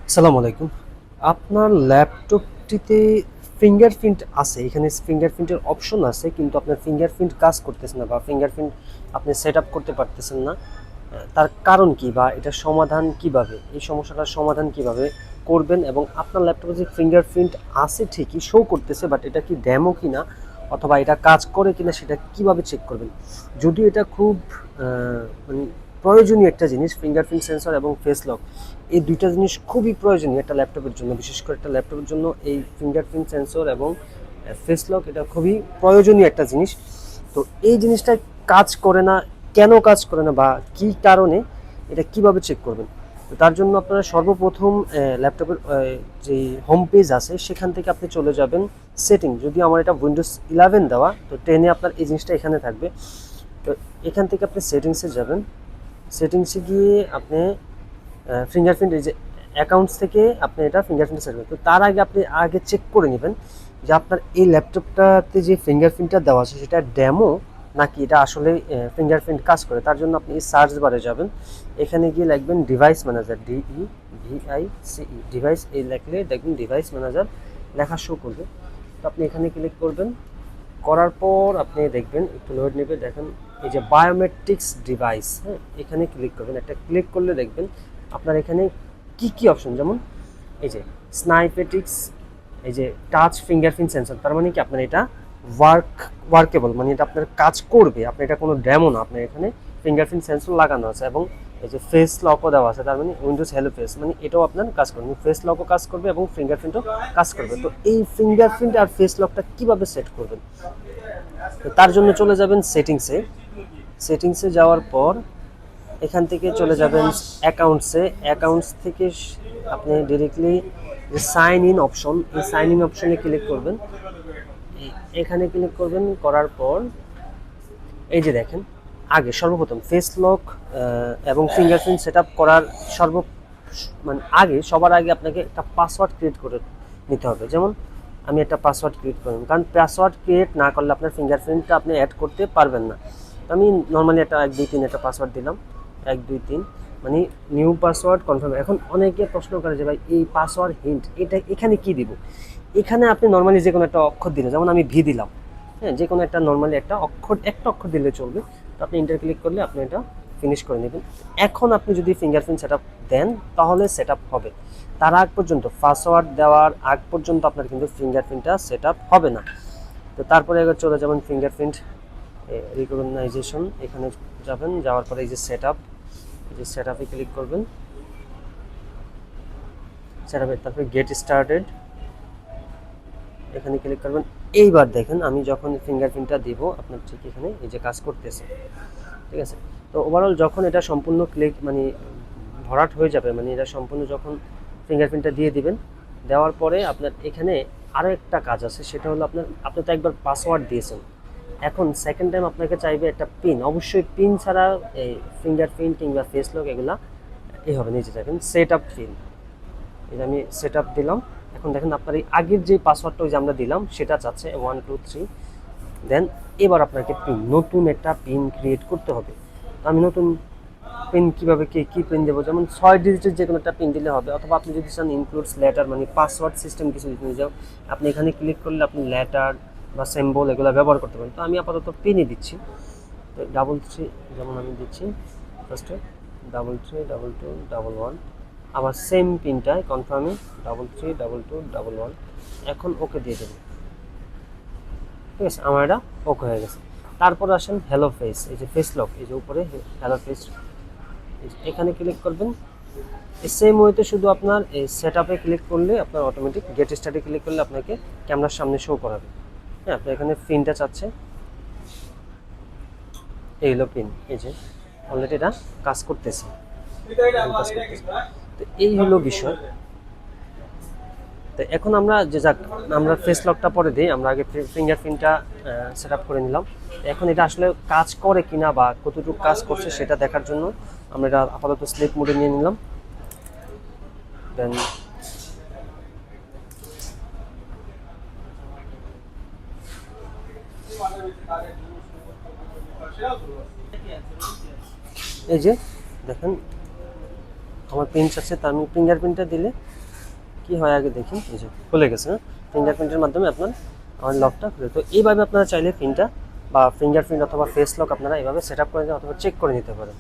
আসসালামু আলাইকুম। আপনার ল্যাপটপটিতে ফিঙ্গারপ্রিন্ট আছে, এখানে ফিঙ্গারপ্রিন্টের অপশন আছে, কিন্তু আপনার ফিঙ্গারপ্রিন্ট কাজ করতেছে না বা ফিঙ্গারপ্রিন্ট আপনি সেট আপ করতে পারতেছেন না। তার কারণ কি বা এটার সমাধান কিভাবে, এই সমস্যাটার সমাধান কিভাবে করবেন, এবং আপনার ল্যাপটপে যে ফিঙ্গারপ্রিন্ট আছে ঠিকই শো করতেছে, বাট এটা কি ডেমো কিনা অথবা এটা কাজ করে কিনা সেটা কিভাবে চেক করবেন। যদিও এটা খুব মানে প্রয়োজনীয় একটা জিনিস, ফিঙ্গারপ্রিন্ট সেন্সর এবং ফেস লক, এই দুইটা জিনিস খুবই প্রয়োজনীয় একটা ল্যাপটপের জন্য। বিশেষ করে একটা ল্যাপটপের জন্য এই ফিঙ্গারপ্রিন্ট সেন্সর এবং ফেস লক এটা খুবই প্রয়োজনীয় একটা জিনিস। তো এই জিনিসটা কাজ করে না, কেন কাজ করে না বা কী কারণে, এটা কিভাবে চেক করবেন। তো তার জন্য আপনারা সর্বপ্রথম ল্যাপটপের যে হোম পেজ আছে সেখান থেকে আপনি চলে যাবেন সেটিং। যদি আমার এটা উইন্ডোজ 11 দেওয়া, তো 10-এ আপনার এই জিনিসটা এখানে থাকবে। তো এখান থেকে আপনি সেটিংসে যাবেন, সেটিংসে গিয়ে আপনি ফিঙ্গারপ্রিন্ট, এই যে অ্যাকাউন্টস থেকে আপনি এটা ফিঙ্গারপ্রিন্ট সেট করবেন। তো তার আগে আপনি চেক করে নেবেন যে আপনার এই ল্যাপটপটাতে যে ফিঙ্গারপ্রিন্টটা দেওয়া আছে সেটা ডেমো নাকি এটা আসলে ফিঙ্গারপ্রিন্ট কাজ করে। তার জন্য আপনি এই সার্চ বারে যাবেন, এখানে গিয়ে লিখবেন ডিভাইস ম্যানেজার, DEVICE ডিভাইস, এই লিখলে দেখবেন ডিভাইস ম্যানেজার লেখা শো করবে। তো আপনি এখানে ক্লিক করবেন, করার পর আপনি দেখবেন একটু লোড নেবে, দেখেন এই যে বায়োমেট্রিক্স ডিভাইস, হ্যাঁ এখানে ক্লিক করবেন। একটা ক্লিক করলে দেখবেন আপনার এখানে কি কি অপশন, যেমন এই যে স্নাইপেটিক্স, এই যে টাচ ফিঙ্গারপ্রিন্ট সেন্সর, তার মানে কি আপনার এটা ওয়ার্কেবল, মানে এটা আপনার কাজ করবে, আপনার এটা কোনো ডেমো না, আপনার এখানে ফিঙ্গারপ্রিন্ট সেন্সর লাগানো আছে। এবং এই যে ফেস লকও দেওয়া আছে, তার মানে উইন্ডোজ হ্যালো ফেস, মানে এটাও আপনার কাজ করবে, ফেস লকও কাজ করবে এবং ফিঙ্গারপ্রিন্টও কাজ করবে। তো এই ফিঙ্গারপ্রিন্ট আর ফেস লকটা কিভাবে সেট করবেন, তো তার জন্য চলে যাবেন সেটিংসে। সেটিংসে যাওয়ার পর এখান থেকে চলে যাবেন অ্যাকাউন্টসে। অ্যাকাউন্টস থেকে আপনি ডিরেক্টলি যে সাইন ইন অপশন, এই সাইন ইন অপশনে ক্লিক করবেন। এখানে ক্লিক করবেন, করার পর এই যে দেখেন আগে সর্বপ্রথম ফেস লক এবং ফিঙ্গারপ্রিন্ট সেট আপ করার মানে সবার আগে আপনাকে একটা পাসওয়ার্ড ক্রিয়েট করে নিতে হবে। যেমন আমি একটা পাসওয়ার্ড ক্রিয়েট করলাম, কারণ পাসওয়ার্ড ক্রিয়েট না করলে আপনার ফিঙ্গারপ্রিন্টটা আপনি অ্যাড করতে পারবেন না। তো আমি নর্মালি একটা 1 2 3 একটা পাসওয়ার্ড দিলাম, 1 2 3, মানে নিউ পাসওয়ার্ড কনফার্ম। এখন অনেকে প্রশ্ন করে যে ভাই এই পাসওয়ার্ড হিন্ট এটা এখানে কি দিব। এখানে আপনি নর্মালি যে কোনো একটা অক্ষর দিলেন, যেমন আমি ভি দিলাম, হ্যাঁ যে কোনো একটা নর্মালি একটা অক্ষর দিলে চলবে। তো আপনি ইন্টার ক্লিক করলে আপনি এটা ফিনিশ করে নেবেন। এখন আপনি যদি ফিঙ্গারপ্রিন্ট সেট আপ দেন তাহলে সেট আপ হবে, তার আগ পর্যন্ত পাসওয়ার্ড দেওয়ার আগ পর্যন্ত আপনার কিন্তু ফিঙ্গারপ্রিন্টটা সেট আপ হবে না। তো তারপরে এবার চলে যাবেন ফিঙ্গারপ্রিন্ট রিকগনাইজেশন, এখানে যাবেন, যাওয়ার পরে এই যে সেট আপ, এই যে সেট আপে ক্লিক করবেন, সেট আপে তারপরে গেট স্টার্টেড, এখানে ক্লিক করবেন। এইবার দেখেন আমি যখন ফিঙ্গারপ্রিন্টটা দিব আপনার ঠিক এখানে এই যে কাজ করতেছে, ঠিক আছে। তো ওভারঅল যখন এটা সম্পূর্ণ ক্লিক মানে ভরাট হয়ে যাবে, মানে এটা সম্পূর্ণ যখন ফিঙ্গারপ্রিন্টটা দিয়ে দিবেন, দেওয়ার পরে আপনার এখানে আরও একটা কাজ আছে, সেটা হলো আপনি তো একবার পাসওয়ার্ড দিয়েছেন, এখন সেকেন্ড টাইম আপনাকে চাইবে একটা পিন। অবশ্যই পিন ছাড়া এই ফিঙ্গারপ্রিন্ট কিংবা ফেস লক এগুলা হবে নিচে দেখেন সেট আপ পিন, এটা আমি সেট আপ দিলাম। এখন দেখেন আপনার এই আগের যে পাসওয়ার্ডটা ওই যে আমরা দিলাম সেটা চাচ্ছে 1 2 3। দেন এবার আপনাকে নতুন একটা পিন ক্রিয়েট করতে হবে। আমি নতুন পিন কীভাবে কী পিন দেবো, যেমন 6 ডিজিটের যে কোনো একটা পিন দিলে হবে, অথবা আপনি যদি চান ইনক্লুডস লেটার, মানে পাসওয়ার্ড সিস্টেম কিছু দিতে যাও, আপনি এখানে ক্লিক করলে আপনি লেটার বা সিম্বল এগুলো ব্যবহার করতে পারেন। তো আমি আপাতত পিনই দিচ্ছি, তো 3 যেমন আমি দিচ্ছি ফার্স্টে 3 3 2 2 1, আবার সেম পিনটায় কনফার্মে 3 3 2 2 1, এখন ওকে দিয়ে দেবো, ঠিক আছে, আমার এটা ওকে হয়ে গেছে। তারপর আসেন হ্যালো ফেস, এই যে ফেস লক, এই যে উপরে হ্যালো ফেস, এখানে ক্লিক করবেন। এই সেম ওয়েতে শুধু আপনার এই সেট আপে ক্লিক করলে আপনার অটোমেটিক গেট স্টার্টে ক্লিক করলে আপনাকে ক্যামেরার সামনে শো করাবে। হ্যাঁ আপনি এখানে পিনটা চাচ্ছে, এই হলো পিন, এই যে অলরেডি এটা কাজ করতেছে, তো এই হলো বিষয়। তো এখন আমরা আমরা ফেস লকটা পরে দিই, আমরা আগে ফিঙ্গারপ্রিন্টটা সেট আপ করে নিলাম। এখন এটা আসলে কাজ করে কিনা বা কতটুকু কাজ করছে সেটা দেখার জন্য আমরা এটা আপাতত স্লিপ মোডে নিয়ে নিলাম। দেন এই যে দেখেন আমার পিন আছে, তো আমি ফিঙ্গারপ্রিন্টটা দিলে কি হয় আগে দেখি। এই যে খুলে গেছে, হ্যাঁ, ফিঙ্গারপ্রিন্টের মাধ্যমে আপনার আমার লকটা খুলে। তো এইভাবে আপনারা চাইলে পিনটা বা ফিঙ্গারপ্রিন্ট অথবা ফেস লক আপনারা এইভাবে সেট আপ করে নিতে অথবা চেক করে নিতে পারেন।